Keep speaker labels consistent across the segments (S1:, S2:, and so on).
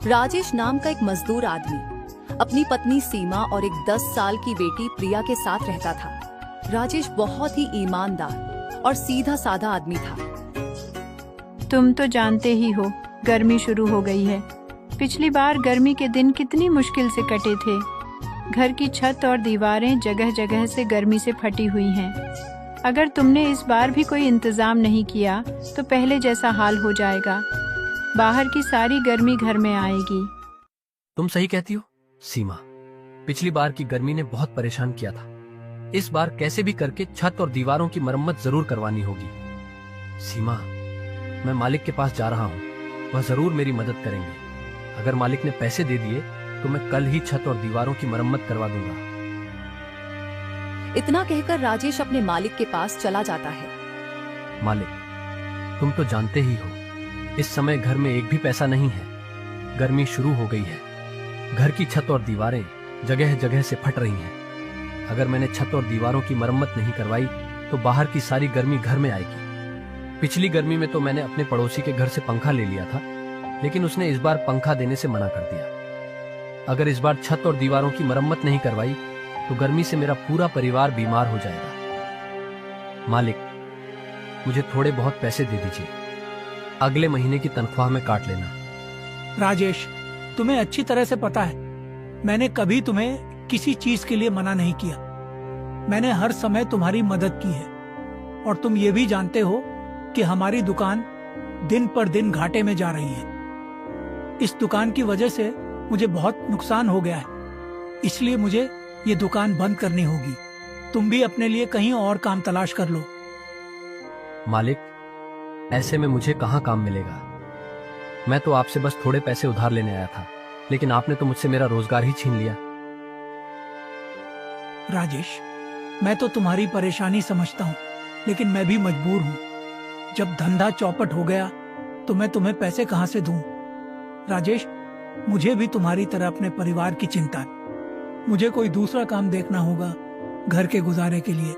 S1: राजेश नाम का एक मजदूर आदमी अपनी पत्नी सीमा और एक 10 साल की बेटी प्रिया के साथ रहता था। राजेश बहुत ही ईमानदार और सीधा साधा आदमी था।
S2: तुम तो जानते ही हो, गर्मी शुरू हो गई है। पिछली बार गर्मी के दिन कितनी मुश्किल से कटे थे। घर की छत और दीवारें जगह जगह से गर्मी से फटी हुई हैं। अगर तुमने इस बार भी कोई इंतजाम नहीं किया तो पहले जैसा हाल हो जाएगा। बाहर की सारी गर्मी घर में आएगी।
S3: तुम सही कहती हो सीमा, पिछली बार की गर्मी ने बहुत परेशान किया था। इस बार कैसे भी करके छत और दीवारों की मरम्मत जरूर करवानी होगी। सीमा, मैं मालिक के पास जा रहा हूँ, वह जरूर मेरी मदद करेंगे। अगर मालिक ने पैसे दे दिए तो मैं कल ही छत और दीवारों की मरम्मत करवा दूंगा।
S1: इतना कहकर राजेश अपने मालिक के पास चला जाता है।
S3: मालिक, तुम तो जानते ही हो, इस समय घर में एक भी पैसा नहीं है। गर्मी शुरू हो गई है। घर की छत और दीवारें जगह जगह से फट रही हैं। अगर मैंने छत और दीवारों की मरम्मत नहीं करवाई तो बाहर की सारी गर्मी घर में आएगी। पिछली गर्मी में तो मैंने अपने पड़ोसी के घर से पंखा ले लिया था, लेकिन उसने इस बार पंखा देने से मना कर दिया। अगर इस बार छत और दीवारों की मरम्मत नहीं करवाई तो गर्मी से मेरा पूरा परिवार बीमार हो जाएगा। मालिक, मुझे थोड़े बहुत पैसे दे दीजिए, अगले महीने की तनख्वाह में काट लेना।
S4: राजेश, तुम्हें अच्छी तरह से पता है, मैंने कभी तुम्हें किसी चीज के लिए मना नहीं किया। मैंने हर समय तुम्हारी मदद की है और तुम ये भी जानते हो कि हमारी दुकान दिन पर दिन घाटे में जा रही है। इस दुकान की वजह से मुझे बहुत नुकसान हो गया है, इसलिए मुझे ये दुकान बंद करनी होगी। तुम भी अपने लिए कहीं और काम तलाश कर लो।
S3: मालिक, ऐसे में मुझे कहाँ काम मिलेगा? मैं तो आपसे बस थोड़े पैसे उधार लेने आया था, लेकिन आपने तो मुझसे मेरा रोजगार ही छीन लिया।
S4: राजेश, मैं तो तुम्हारी परेशानी समझता हूँ, लेकिन मैं भी मजबूर हूँ। जब धंधा चौपट हो गया तो मैं तुम्हें पैसे कहाँ से दूं? राजेश, मुझे भी तुम्हारी तरह अपने परिवार की चिंता है। मुझे कोई दूसरा काम देखना होगा घर के गुजारे के लिए।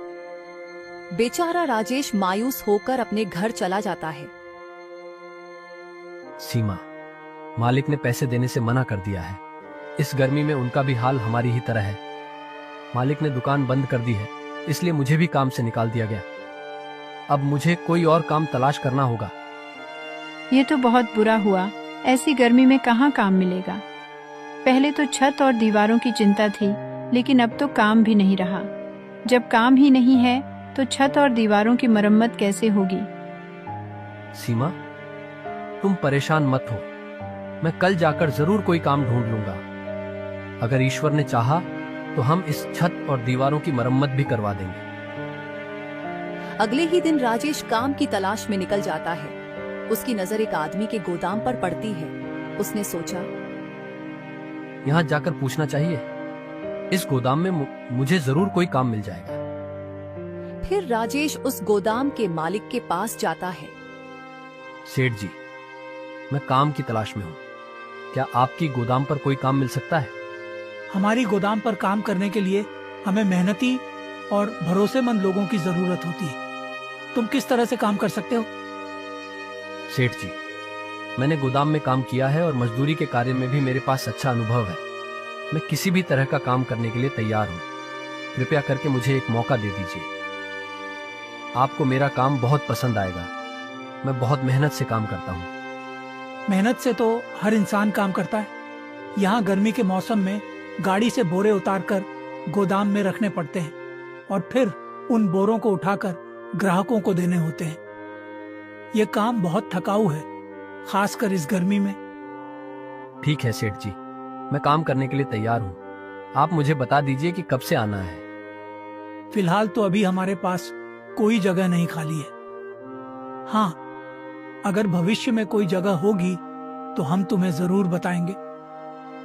S1: बेचारा राजेश मायूस होकर अपने घर चला जाता है।
S3: सीमा, मालिक ने पैसे देने से मना कर दिया है। इस गर्मी में उनका भी हाल हमारी ही तरह है। मालिक ने दुकान बंद कर दी है, इसलिए मुझे भी काम से निकाल दिया गया। अब मुझे कोई और काम तलाश करना होगा।
S2: ये तो बहुत बुरा हुआ। ऐसी गर्मी में कहाँ काम मिलेगा? पहले तो छत और दीवारों की चिंता थी, लेकिन अब तो काम भी नहीं रहा। जब काम ही नहीं है तो छत और दीवारों की मरम्मत कैसे होगी?
S3: सीमा, तुम परेशान मत हो, मैं कल जाकर जरूर कोई काम ढूंढ लूंगा। अगर ईश्वर ने चाहा तो हम इस छत और दीवारों की मरम्मत भी करवा देंगे।
S1: अगले ही दिन राजेश काम की तलाश में निकल जाता है। उसकी नजर एक आदमी के गोदाम पर पड़ती है। उसने सोचा,
S3: यहाँ जाकर पूछना चाहिए, इस गोदाम में मुझे जरूर कोई काम मिल जाएगा।
S1: फिर राजेश उस गोदाम के मालिक के पास जाता है।
S3: सेठ जी, मैं काम की तलाश में हूँ। क्या आपकी गोदाम पर कोई काम मिल सकता है?
S4: हमारी गोदाम पर काम करने के लिए हमें मेहनती और भरोसेमंद लोगों की जरूरत होती है। तुम किस तरह से काम कर सकते हो?
S3: सेठ जी, मैंने गोदाम में काम किया है और मजदूरी के कार्य में भी मेरे पास अच्छा अनुभव है। मैं किसी भी तरह का काम करने के लिए तैयार हूँ। कृपया करके मुझे एक मौका दे दीजिए। आपको मेरा काम बहुत पसंद आएगा। मैं बहुत मेहनत से काम करता हूँ।
S4: मेहनत से तो हर इंसान काम करता है। यहाँ गर्मी के मौसम में गाड़ी से बोरे उतारकर गोदाम में रखने पड़ते हैं और फिर उन बोरों को उठाकर ग्राहकों को देने होते हैं। ये काम बहुत थकाऊ है, खासकर इस गर्मी में।
S3: ठीक है सेठ जी, मैं काम करने के लिए तैयार हूँ। आप मुझे बता दीजिए कि कब से आना है।
S4: फिलहाल तो अभी हमारे पास कोई जगह नहीं खाली है। हाँ, अगर भविष्य में कोई जगह होगी तो हम तुम्हें जरूर बताएंगे,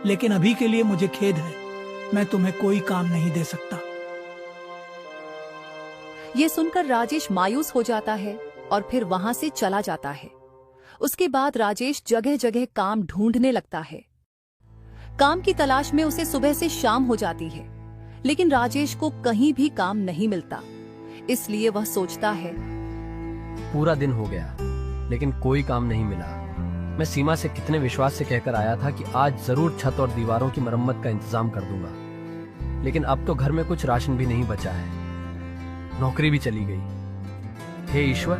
S4: लेकिन अभी के लिए मुझे खेद है, मैं तुम्हें कोई काम नहीं दे सकता।
S1: ये सुनकर राजेश मायूस हो जाता है और फिर वहां से चला जाता है। उसके बाद राजेश जगह जगह काम ढूंढने लगता है। काम की तलाश में उसे सुबह से शाम हो जाती है, लेकिन राजेश को कहीं भी काम नहीं मिलता। इसलिए वह सोचता है,
S3: पूरा दिन हो गया लेकिन कोई काम नहीं मिला। मैं सीमा से कितने विश्वास से कहकर आया था कि आज जरूर छत और दीवारों की मरम्मत का इंतजाम कर दूंगा, लेकिन अब तो घर में कुछ राशन भी नहीं बचा है, नौकरी भी चली गई। हे ईश्वर,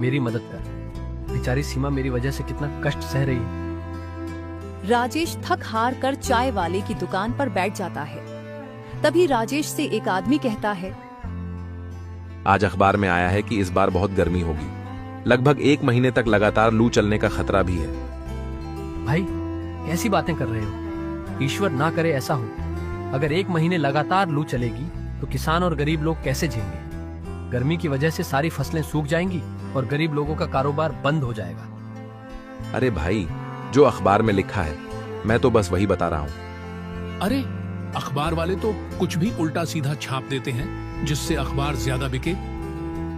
S3: मेरी मदद कर। बेचारी सीमा मेरी वजह से कितना कष्ट सह रही है।
S1: राजेश थक हार कर चाय वाले की दुकान पर बैठ जाता है। तभी राजेश से एक आदमी कहता है,
S5: आज अखबार में आया है कि इस बार बहुत गर्मी होगी, लगभग 1 महीने तक लगातार लू चलने का खतरा भी है।
S3: भाई कैसी बातें कर रहे हो? ईश्वर ना करे ऐसा हो। अगर 1 महीने लगातार लू चलेगी तो किसान और गरीब लोग कैसे झेलेंगे? गर्मी की वजह से सारी फसलें सूख जाएंगी और गरीब लोगों का कारोबार बंद हो जाएगा।
S5: अरे भाई, जो अखबार में लिखा है मैं तो बस वही बता रहा हूँ।
S6: अरे अखबार वाले तो कुछ भी उल्टा सीधा छाप देते हैं जिससे अखबार ज्यादा बिके।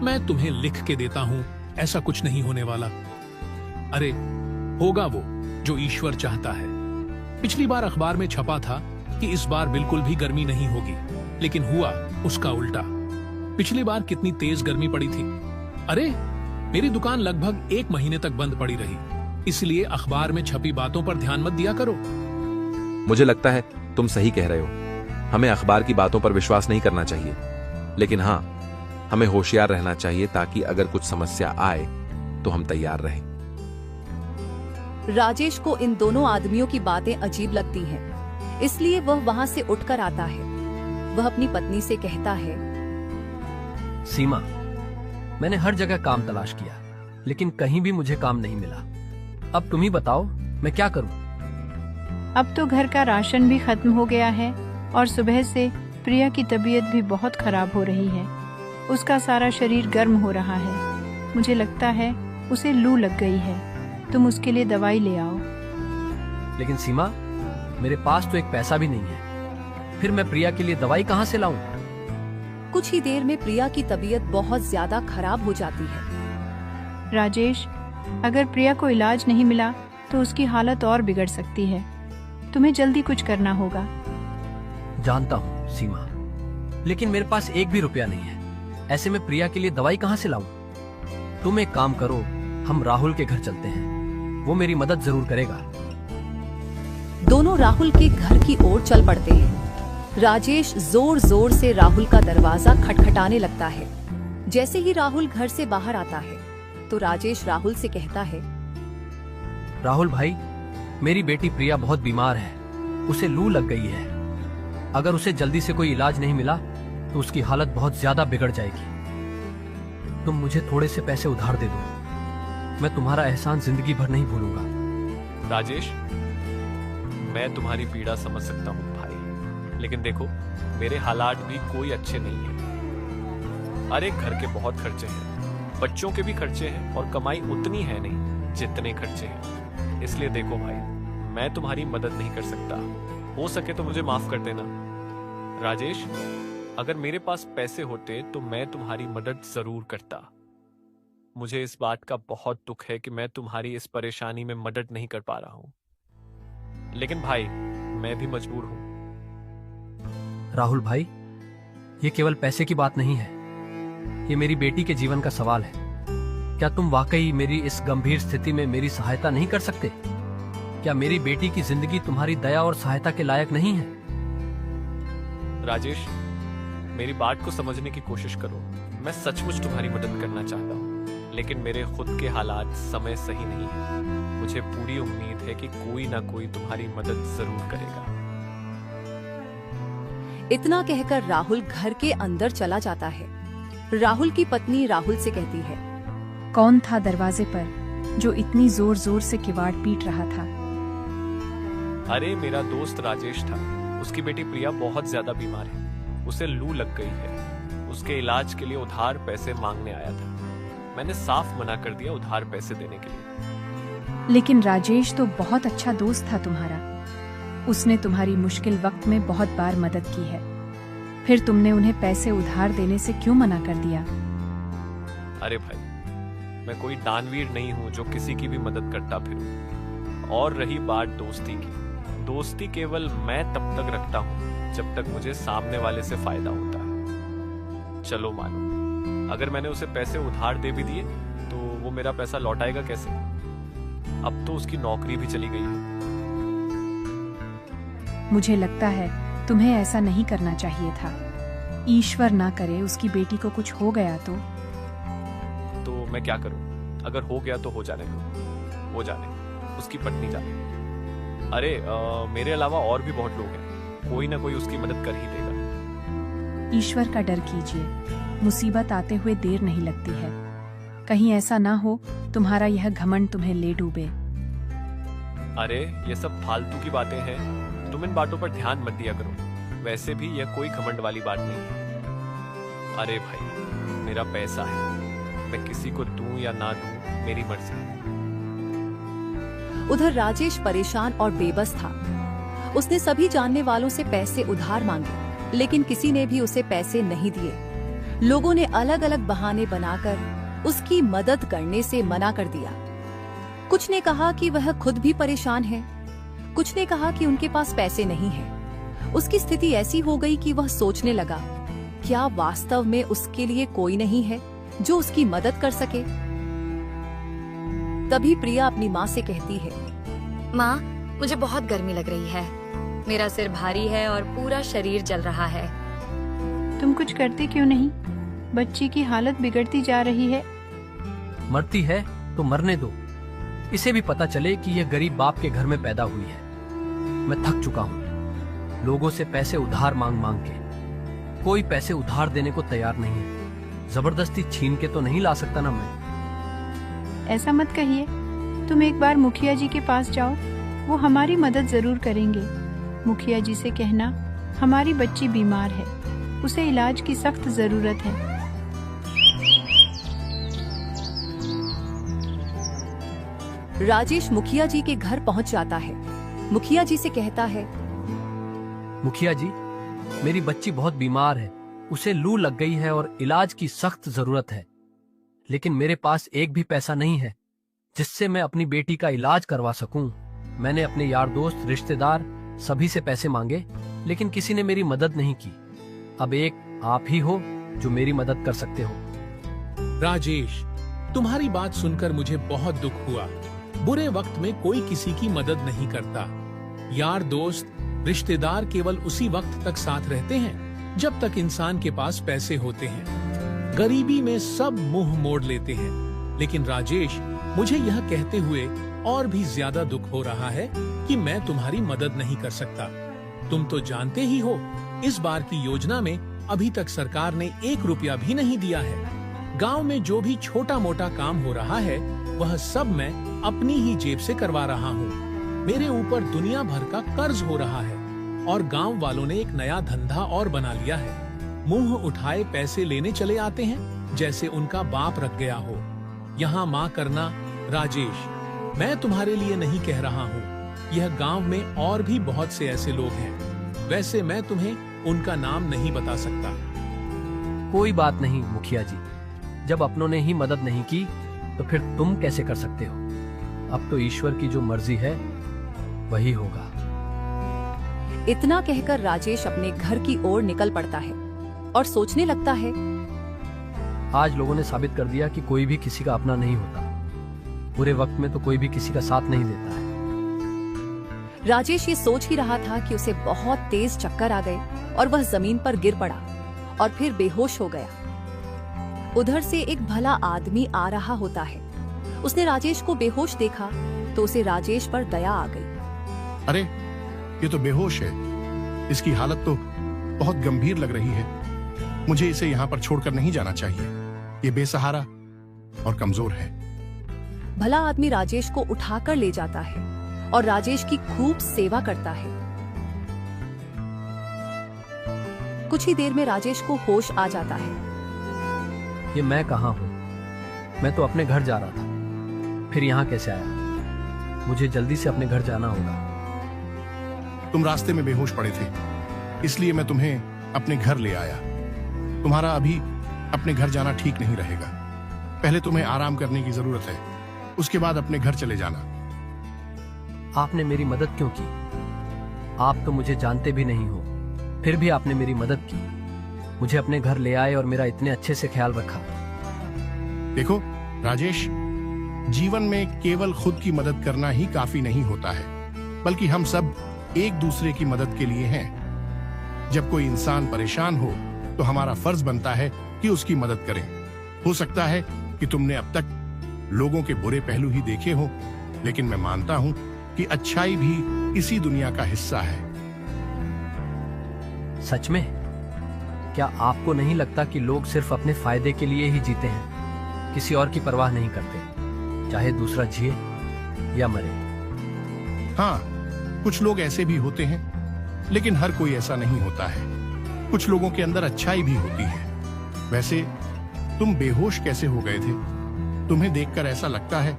S6: मैं तुम्हें लिख के देता हूँ, ऐसा कुछ नहीं होने वाला। अरे होगा वो जो ईश्वर चाहता है। पिछली बार अखबार में छपा था कि इस बार बिल्कुल भी गर्मी नहीं होगी, लेकिन हुआ उसका उल्टा। पिछली बार कितनी तेज गर्मी पड़ी थी। अरे मेरी दुकान लगभग 1 महीने तक बंद पड़ी रही, इसलिए अखबार में छपी बातों पर ध्यान मत दिया करो।
S5: मुझे लगता है तुम सही कह रहे हो, हमें अखबार की बातों पर विश्वास नहीं करना चाहिए, लेकिन हाँ, हमें होशियार रहना चाहिए ताकि अगर कुछ समस्या आए तो हम तैयार रहें।
S1: राजेश को इन दोनों आदमियों की बातें अजीब लगती हैं, इसलिए वह वहां से उठकर आता है। वह अपनी पत्नी से कहता है,
S3: सीमा, मैंने हर जगह काम तलाश किया, लेकिन कहीं भी मुझे काम नहीं मिला। अब तुम ही बताओ मैं क्या करूं?
S2: अब तो घर का राशन भी खत्म हो गया है और सुबह से प्रिया की तबीयत भी बहुत खराब हो रही है। उसका सारा शरीर गर्म हो रहा है। मुझे लगता है उसे लू लग गई है। तुम उसके लिए दवाई ले आओ।
S3: लेकिन सीमा, मेरे पास तो एक पैसा भी नहीं है, फिर मैं प्रिया के लिए दवाई कहां से लाऊं?
S1: कुछ ही देर में प्रिया की तबीयत बहुत ज्यादा खराब हो जाती है।
S2: राजेश, अगर प्रिया को इलाज नहीं मिला तो उसकी हालत और बिगड़ सकती है। तुम्हें जल्दी कुछ करना होगा।
S3: जानता हूँ सीमा, लेकिन मेरे पास एक भी रुपया नहीं है। ऐसे में प्रिया के लिए दवाई कहां से लाऊं? तुम एक काम करो, हम राहुल के घर चलते हैं, वो मेरी मदद जरूर करेगा।
S1: दोनों राहुल के घर की ओर चल पड़ते हैं। राजेश जोर जोर से राहुल का दरवाजा खटखटाने लगता है। जैसे ही राहुल घर से बाहर आता है तो राजेश राहुल से कहता है,
S3: राहुल भाई, मेरी बेटी प्रिया बहुत बीमार है, उसे लू लग गई है। अगर उसे जल्दी से कोई इलाज नहीं मिला तो उसकी हालत बहुत ज्यादा बिगड़ जाएगी। तुम मुझे थोड़े से पैसे उधार दे दो, मैं तुम्हारा एहसान जिंदगी भर नहीं भूलूंगा।
S7: राजेश, मैं तुम्हारी पीड़ा समझ सकता हूँ भाई, लेकिन देखो मेरे हालात भी कोई अच्छे नहीं है। अरे घर के बहुत खर्चे हैं, बच्चों के भी खर्चे हैं और कमाई उतनी है नहीं जितने खर्चे हैं। इसलिए देखो भाई, मैं तुम्हारी मदद नहीं कर सकता। हो सके तो मुझे माफ कर देना। राजेश, अगर मेरे पास पैसे होते तो मैं तुम्हारी मदद जरूर करता। मुझे इस बात का बहुत दुख है कि मैं तुम्हारी इस परेशानी में मदद नहीं कर पा रहा हूं, लेकिन भाई मैं भी मजबूर हूं।
S3: राहुल भाई, ये केवल पैसे की बात नहीं है, ये मेरी बेटी के जीवन का सवाल है। क्या तुम वाकई मेरी इस गंभीर स्थिति में मेरी सहायता नहीं कर सकते? क्या मेरी बेटी की जिंदगी तुम्हारी दया और सहायता के लायक नहीं है?
S7: राजेश, मेरी बात को समझने की कोशिश करो। मैं सचमुच तुम्हारी मदद करना चाहता हूँ, लेकिन मेरे खुद के हालात समय सही नहीं है। मुझे पूरी उम्मीद है कि कोई ना कोई तुम्हारी मदद जरूर करेगा।
S1: इतना कहकर राहुल घर के अंदर चला जाता है। राहुल की पत्नी राहुल से कहती है,
S8: कौन था दरवाजे पर जो इतनी जोर जोर से किवाड़ पीट रहा था?
S7: अरे मेरा दोस्त राजेश था। उसकी बेटी प्रिया बहुत ज्यादा बीमार है, उसे लू लग गई है। उसके इलाज के लिए उधार पैसे मांगने आया था। मैंने साफ मना कर दिया उधार पैसे देने के लिए।
S8: लेकिन राजेश तो बहुत अच्छा दोस्त था तुम्हारा। उसने तुम्हारी मुश्किल वक्त में बहुत बार मदद की है, फिर तुमने उन्हें पैसे उधार देने से क्यों मना कर दिया?
S7: अरे भाई, मैं कोई दानवीर नहीं हूं जो किसी की भी मदद करता फिरूं। और रही बात दोस्ती की, दोस्ती केवल मैं तब तक रखता हूं जब तक मुझे सामने वाले से फायदा होता है। चलो मानो, अगर मैंने उसे पैसे उधार दे भी दिए तो वो मेरा पैसा लौटाएगा कैसे? अब तो उसकी नौकरी भी चली गई है।
S8: मुझे लगता है तुम्हें ऐसा नहीं करना चाहिए था। ईश्वर ना करे उसकी बेटी को कुछ हो गया
S7: तो मैं क्या करूं? अगर हो गया तो हो जाने दो, वो जाने, उसकी पत्नी जाने। अरे मेरे अलावा और भी बहुत लोग हैं, कोई ना कोई उसकी मदद कर ही देगा।
S8: ईश्वर का डर कीजिए, मुसीबत आते हुए देर नहीं लगती है। कहीं ऐसा ना हो तुम्हारा यह घमंड तुम्हें ले डूबे।
S7: अरे ये सब फालतू की बातें हैं, तुम इन बातों पर ध्यान मत दिया करो। वैसे भी यह कोई घमंड वाली बात नहीं है। अरे भाई, मेरा पैसा है, मैं किसी को दूं या ना दूं मेरी मर्जी।
S1: उधर राजेश परेशान और बेबस था। उसने सभी जानने वालों से पैसे उधार मांगे, लेकिन किसी ने भी उसे पैसे नहीं दिए। लोगों ने अलग अलग बहाने बनाकर उसकी मदद करने से मना कर दिया। कुछ ने कहा कि वह खुद भी परेशान है, कुछ ने कहा कि उनके पास पैसे नहीं हैं। उसकी स्थिति ऐसी हो गई कि वह सोचने लगा, क्या वास्तव में उसके लिए कोई नहीं है जो उसकी मदद कर सके? तभी प्रिया अपनी माँ से कहती है,
S9: माँ, मुझे बहुत गर्मी लग रही है। मेरा सिर भारी है और पूरा शरीर जल रहा है।
S2: तुम कुछ करते क्यों नहीं? बच्ची की हालत बिगड़ती जा रही है।
S3: मरती है तो मरने दो, इसे भी पता चले कि यह गरीब बाप के घर में पैदा हुई है। मैं थक चुका हूँ लोगों से पैसे उधार मांग मांग के। कोई पैसे उधार देने को तैयार नहीं है। जबरदस्ती छीन के तो नहीं ला सकता ना मैं।
S2: ऐसा मत कहिए, तुम एक बार मुखिया जी के पास जाओ, वो हमारी मदद जरूर करेंगे। मुखिया जी से कहना हमारी बच्ची बीमार है, उसे इलाज की सख्त जरूरत है।
S1: राजेश मुखिया जी के घर पहुंच जाता है। मुखिया जी से कहता है,
S3: मुखिया जी, मेरी बच्ची बहुत बीमार है, उसे लू लग गई है और इलाज की सख्त जरूरत है। लेकिन मेरे पास एक भी पैसा नहीं है जिससे मैं अपनी बेटी का इलाज करवा सकूं। मैंने अपने यार दोस्त, रिश्तेदार सभी से पैसे मांगे, लेकिन किसी ने मेरी मदद नहीं की। अब एक आप ही हो जो मेरी मदद कर सकते हो।
S6: राजेश, तुम्हारी बात सुनकर मुझे बहुत दुख हुआ। बुरे वक्त में कोई किसी की मदद नहीं करता। यार दोस्त, रिश्तेदार केवल उसी वक्त तक साथ रहते हैं जब तक इंसान के पास पैसे होते हैं। गरीबी में सब मुंह मोड़ लेते हैं। लेकिन राजेश, मुझे यह कहते हुए और भी ज्यादा दुख हो रहा है कि मैं तुम्हारी मदद नहीं कर सकता। तुम तो जानते ही हो, इस बार की योजना में अभी तक सरकार ने 1 रुपया भी नहीं दिया है। गांव में जो भी छोटा मोटा काम हो रहा है, वह सब मैं अपनी ही जेब से करवा रहा हूँ। मेरे ऊपर दुनिया भर का कर्ज हो रहा है और गांव वालों ने एक नया धंधा और बना लिया है। मुंह उठाए पैसे लेने चले आते हैं जैसे उनका बाप रख गया हो। यहाँ माँ करना। राजेश, मैं तुम्हारे लिए नहीं कह रहा हूँ, यह गांव में और भी बहुत से ऐसे लोग हैं। वैसे मैं तुम्हें उनका नाम नहीं बता सकता।
S3: कोई बात नहीं मुखिया जी, जब अपनों ने ही मदद नहीं की तो फिर तुम कैसे कर सकते हो? अब तो ईश्वर की जो मर्जी है वही होगा।
S1: इतना कहकर राजेश अपने घर की ओर निकल पड़ता है और सोचने लगता है,
S3: आज लोगों ने साबित कर दिया कि कोई भी किसी का अपना नहीं होता। बुरे वक्त में तो कोई भी किसी का साथ नहीं देता है।
S1: राजेश ये सोच ही रहा था कि उसे बहुत तेज चक्कर आ गए और वह जमीन पर गिर पड़ा और फिर बेहोश हो गया। उधर से एक भला आदमी आ रहा होता है। उसने राजेश को बेहोश देखा तो उसे राजेश पर दया आ गई।
S10: अरे, ये तो बेहोश है। इसकी हालत तो बहुत गंभीर लग रही है। मुझे इसे यहाँ पर छोड़कर नहीं जाना चाहिए। ये बेसहारा और कमजोर है।
S1: भला आदमी राजेश को उठाकर ले जाता है और राजेश की खूब सेवा करता है। कुछ ही देर में राजेश को होश आ जाता है।
S3: ये मैं कहाँ हूँ? मैं तो अपने घर जा रहा था, फिर यहाँ कैसे आया? मुझे जल्दी से अपने घर जाना होगा।
S10: तुम रास्ते में बेहोश पड़े थे, इसलिए मैं तुम्हें अपने घर ले आया। तुम्हारा अभी अपने घर जाना ठीक नहीं रहेगा। पहले तुम्हें आराम करने की जरूरत है, उसके बाद अपने घर चले जाना।
S3: आपने मेरी मदद क्यों की? आप तो मुझे जानते भी नहीं हो, फिर भी आपने मेरी मदद की। मुझे अपने घर ले आए और मेरा इतने अच्छे से ख्याल रखा।
S10: देखो राजेश, जीवन में केवल खुद की मदद करना ही काफी नहीं होता है, बल्कि हम सब एक दूसरे की मदद के लिए हैं। जब कोई इंसान परेशान हो तो हमारा फर्ज बनता है कि उसकी मदद करें। हो सकता है कि तुमने अब तक लोगों के बुरे पहलू ही देखे हो, लेकिन मैं मानता हूं कि अच्छाई भी इसी दुनिया का हिस्सा है।
S3: सच में? क्या आपको नहीं लगता कि लोग सिर्फ अपने फायदे के लिए ही जीते हैं, किसी और की परवाह नहीं करते, चाहे दूसरा जिए या मरे?
S10: हाँ, कुछ लोग ऐसे भी होते हैं, लेकिन हर कोई ऐसा नहीं होता है। कुछ लोगों के अंदर अच्छाई भी होती है। वैसे तुम बेहोश कैसे हो गए थे? तुम्हें देखकर ऐसा लगता है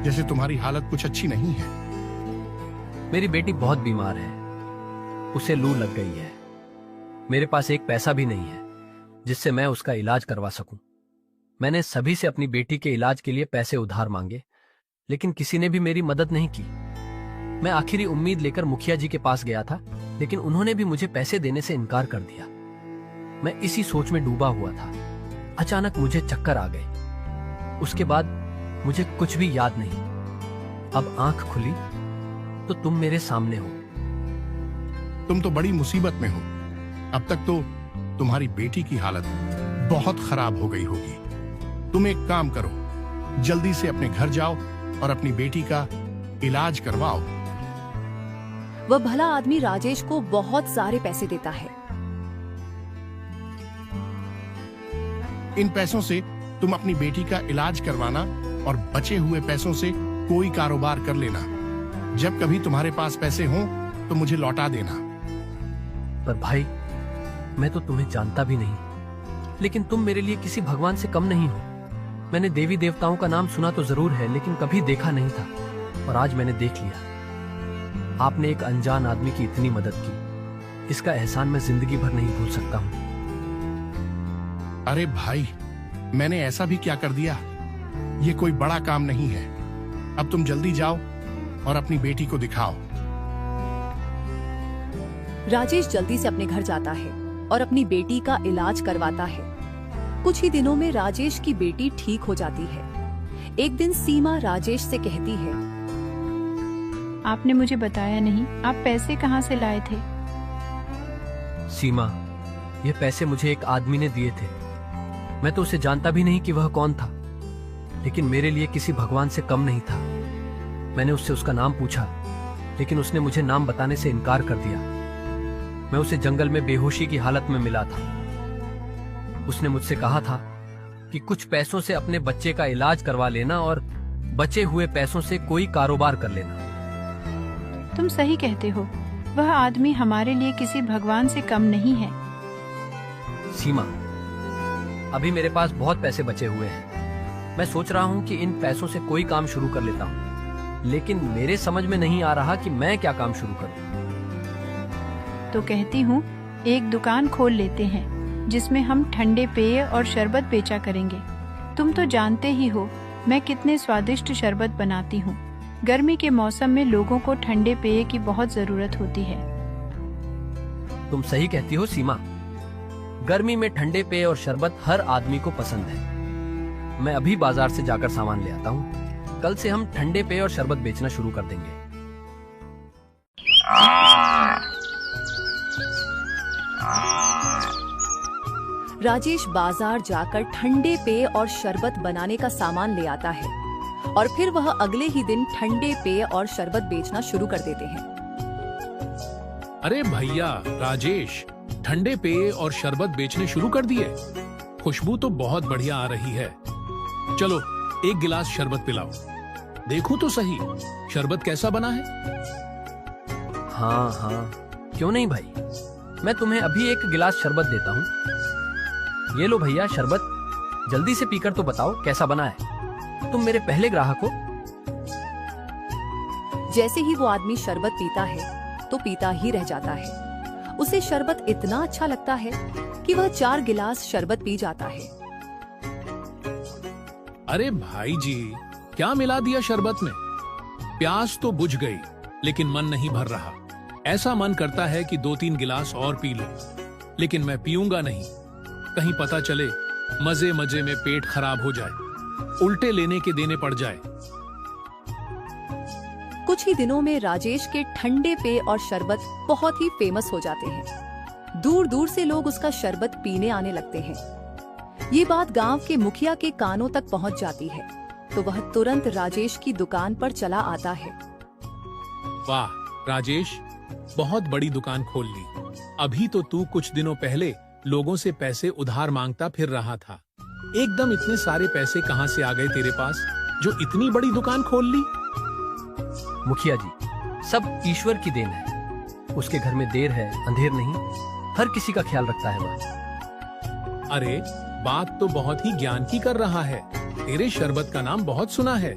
S10: जैसे तुम्हारी हालत कुछ अच्छी नहीं है।
S3: मेरी बेटी बहुत बीमार है, उसे लू लग गई है। मेरे पास एक पैसा भी नहीं है जिससे मैं उसका इलाज करवा सकूं। मैंने सभी से अपनी बेटी के इलाज के लिए पैसे उधार मांगे, लेकिन किसी ने भी मेरी मदद नहीं की। मैं आखिरी उम्मीद लेकर मुखिया जी के पास गया था, लेकिन उन्होंने भी मुझे पैसे देने से इनकार कर दिया। मैं इसी सोच में डूबा हुआ था। अचानक मुझे चक्कर आ गए। उसके बाद मुझे कुछ भी याद नहीं। अब आंख खुली तो तुम मेरे सामने हो।
S10: तुम तो बड़ी मुसीबत में हो। अब तक तो तुम्हारी बेटी की हालत बहुत खराब हो गई होगी। तुम एक काम करो, जल्दी से अपने घर जाओ और अपनी बेटी का इलाज करवाओ।
S1: वह भला आदमी राजेश को बहुत सारे पैसे देता है।
S10: इन पैसों से तुम अपनी बेटी का इलाज करवाना और बचे हुए पैसों से कोई कारोबार कर लेना। जब कभी तुम्हारे पास पैसे हों तो मुझे लौटा देना।
S3: पर भाई, मैं तो तुम्हें जानता भी नहीं, लेकिन तुम मेरे लिए किसी भगवान से कम नहीं हो। मैंने देवी देवताओं का नाम सुना तो जरूर है, लेकिन कभी देखा नहीं था, और आज मैंने देख लिया। आपने एक अनजान आदमी की इतनी मदद की, इसका एहसान मैं जिंदगी भर नहीं भूल सकता हूं।
S10: अरे भाई, मैंने ऐसा भी क्या कर दिया? ये कोई बड़ा काम नहीं है। अब तुम जल्दी जाओ और अपनी बेटी को दिखाओ।
S1: राजेश जल्दी से अपने घर जाता है और अपनी बेटी का इलाज करवाता है। कुछ ही दिनों में राजेश की बेटी ठीक हो जाती है। एक दिन सीमा राजेश से कहती है,
S2: आपने मुझे बताया नहीं, आप पैसे कहाँ से लाए थे?
S3: सीमा, ये पैसे मुझे एक आदमी ने दिए थे। मैं तो उसे जानता भी नहीं कि वह कौन था, लेकिन मेरे लिए किसी भगवान से कम नहीं था। मैंने उससे उसका नाम पूछा, लेकिन उसने मुझे नाम बताने से इनकार कर दिया। मैं उसे जंगल में बेहोशी की हालत में मिला था। उसने मुझसे कहा था कि कुछ पैसों से अपने बच्चे का इलाज करवा लेना और बचे हुए पैसों से कोई कारोबार कर लेना।
S2: तुम सही कहते हो, वह आदमी हमारे लिए किसी भगवान से कम नहीं है।
S3: सीमा, अभी मेरे पास बहुत पैसे बचे हुए हैं। मैं सोच रहा हूँ कि इन पैसों से कोई काम शुरू कर लेता हूँ, लेकिन मेरे समझ में नहीं आ रहा कि मैं क्या काम शुरू करूँ।
S2: तो कहती हूँ, एक दुकान खोल लेते हैं जिसमें हम ठंडे पेय और शरबत बेचा करेंगे। तुम तो जानते ही हो मैं कितने स्वादिष्ट शरबत बनाती हूँ। गर्मी के मौसम में लोगों को ठंडे पेय की बहुत जरूरत होती है।
S3: तुम सही कहती हो सीमा, गर्मी में ठंडे पेय और शरबत हर आदमी को पसंद है। मैं अभी बाजार से जाकर सामान ले आता हूँ। कल से हम ठंडे पेय और शरबत बेचना शुरू कर देंगे।
S1: राजेश बाजार जाकर ठंडे पेय और शरबत बनाने का सामान ले आता है और फिर वह अगले ही दिन ठंडे पेय और शरबत बेचना शुरू कर देते हैं।
S6: अरे भैया राजेश, ठंडे पेय और शरबत बेचने शुरू कर दिए। खुशबू तो बहुत बढ़िया आ रही है। चलो एक गिलास शरबत पिलाओ, देखूं तो सही शरबत कैसा बना है।
S3: हाँ हाँ, क्यों नहीं भाई, मैं तुम्हें अभी एक गिलास शरबत देता हूँ। ये लो भैया शरबत, जल्दी से पीकर तो बताओ कैसा बना है। तुम मेरे पहले ग्राहक हो।
S1: जैसे ही वो आदमी शरबत पीता है तो पीता ही रह जाता है। उसे शरबत इतना अच्छा लगता है कि वह 4 गिलास शरबत पी जाता है।
S6: अरे भाई जी, क्या मिला दिया शरबत में? प्यास तो बुझ गई, लेकिन मन नहीं भर रहा। ऐसा मन करता है कि 2-3 गिलास और पी लो, लेकिन मैं पीऊंगा नहीं। कहीं पता चले मजे मजे में पेट खराब हो जाए। उल्टे लेने के देने पड़ जाए।
S1: कुछ ही दिनों में राजेश के ठंडे पेय और शरबत बहुत ही फेमस हो जाते हैं। दूर दूर से लोग उसका शरबत पीने आने लगते हैं। ये बात गांव के मुखिया के कानों तक पहुंच जाती है, तो वह तुरंत राजेश की दुकान पर चला आता है।
S6: वाह राजेश, बहुत बड़ी दुकान खोल ली। अभी तो तू कुछ दिनों पहले लोगों से पैसे उधार मांगता फिर रहा था। एकदम इतने सारे पैसे कहां से आ गए तेरे पास, जो इतनी बड़ी दुकान खोल ली?
S3: मुखिया जी, सब ईश्वर की देन है। उसके घर में देर है अंधेर नहीं, हर किसी का ख्याल रखता है वह।
S6: अरे बात तो बहुत ही ज्ञान की कर रहा है। तेरे शरबत का नाम बहुत सुना है।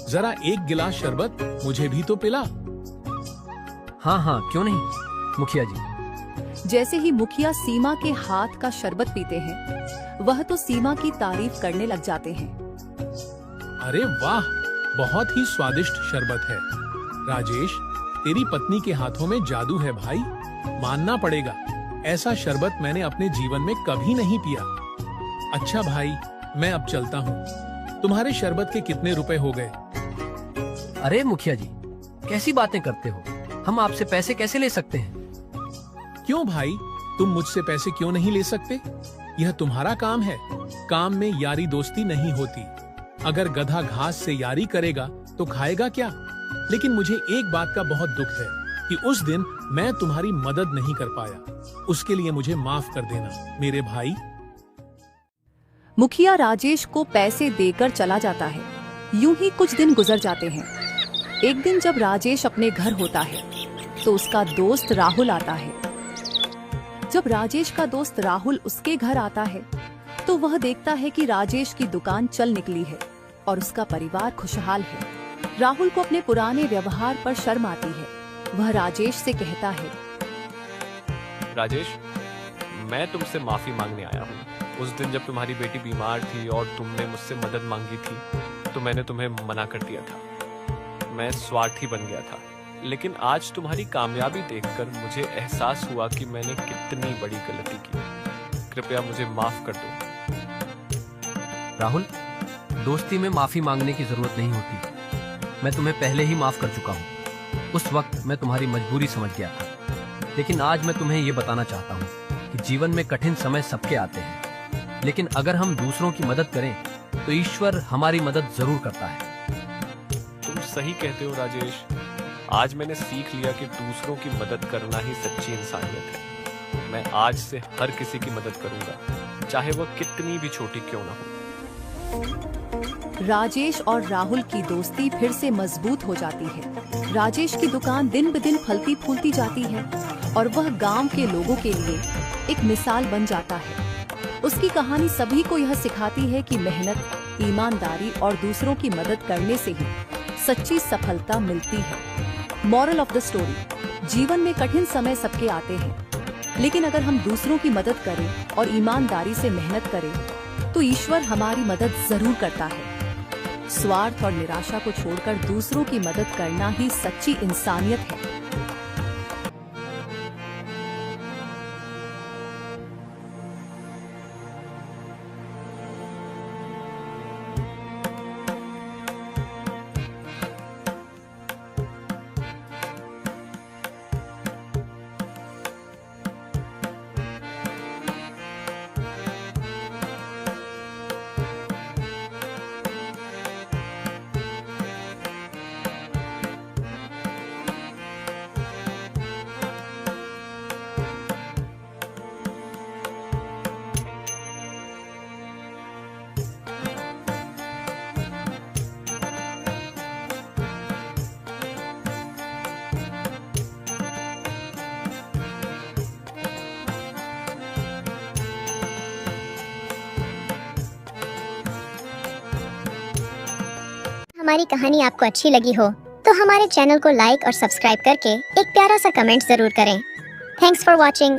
S6: जरा एक गिलास शरबत मुझे भी तो पिला।
S3: हाँ हाँ, क्यों नहीं मुखिया जी।
S1: जैसे ही मुखिया सीमा के हाथ का शरबत पीते हैं, वह तो सीमा की तारीफ करने लग जाते हैं।
S6: अरे वाह, बहुत ही स्वादिष्ट शरबत है। राजेश, तेरी पत्नी के हाथों में जादू है भाई, मानना पड़ेगा। ऐसा शरबत मैंने अपने जीवन में कभी नहीं पिया। अच्छा भाई, मैं अब चलता हूँ। तुम्हारे शरबत के कितने रुपए हो गए?
S3: अरे मुखिया जी, कैसी बातें करते हो? हम आपसे पैसे कैसे ले सकते हैं?
S6: क्यों भाई, तुम मुझसे पैसे क्यों नहीं ले सकते? यह तुम्हारा काम है। काम में यारी दोस्ती नहीं होती। अगर गधा घास से यारी करेगा तो खाएगा क्या? लेकिन मुझे एक बात का बहुत दुख है कि उस दिन मैं तुम्हारी मदद नहीं कर पाया। उसके लिए मुझे माफ कर देना मेरे भाई।
S1: मुखिया राजेश को पैसे देकर चला जाता है। यूं ही कुछ दिन गुजर जाते हैं। एक दिन जब राजेश अपने घर होता है, तो उसका दोस्त राहुल आता है। जब राजेश का दोस्त राहुल उसके घर आता है, तो वह देखता है कि राजेश की दुकान चल निकली है और उसका परिवार खुशहाल है। राहुल को अपने पुराने व्यवहार पर शर्म आती है। वह राजेश से कहता है,
S7: राजेश, मैं तुमसे माफी मांगने आया हूँ। उस दिन जब तुम्हारी बेटी बीमार थी और तुमने मुझसे मदद मांगी थी, तो मैंने तुम्हें मना कर दिया था। मैं स्वार्थी बन गया था। लेकिन आज तुम्हारी कामयाबी देखकर मुझे एहसास हुआ कि मैंने कितनी बड़ी गलती की। कृपया मुझे माफ कर दो।
S3: राहुल, दोस्ती में माफी मांगने की जरूरत नहीं होती। मैं तुम्हें पहले ही माफ कर चुका हूँ। उस वक्त मैं तुम्हारी मजबूरी समझ गया था। लेकिन आज मैं तुम्हें ये बताना चाहता हूँ कि जीवन में कठिन समय सबके आते हैं, लेकिन अगर हम दूसरों की मदद करें तो ईश्वर हमारी मदद जरूर करता है।
S7: तुम सही कहते हो राजेश। आज मैंने सीख लिया कि दूसरों की मदद करना ही सच्ची इंसानियत है। मैं आज से हर किसी की मदद करूंगा, चाहे वह कितनी भी छोटी क्यों ना हो।
S1: राजेश और राहुल की दोस्ती फिर से मजबूत हो जाती है। राजेश की दुकान दिन ब दिन फलती फूलती जाती है और वह गांव के लोगों के लिए एक मिसाल बन जाता है। उसकी कहानी सभी को यह सिखाती है कि मेहनत, ईमानदारी और दूसरों की मदद करने से ही सच्ची सफलता मिलती है। मॉरल ऑफ द स्टोरी: जीवन में कठिन समय सबके आते हैं, लेकिन अगर हम दूसरों की मदद करें और ईमानदारी से मेहनत करें, तो ईश्वर हमारी मदद जरूर करता है। स्वार्थ और निराशा को छोड़कर दूसरों की मदद करना ही सच्ची इंसानियत है।
S11: हमारी कहानी आपको अच्छी लगी हो तो हमारे चैनल को लाइक और सब्सक्राइब करके एक प्यारा सा कमेंट जरूर करें। Thanks for watching.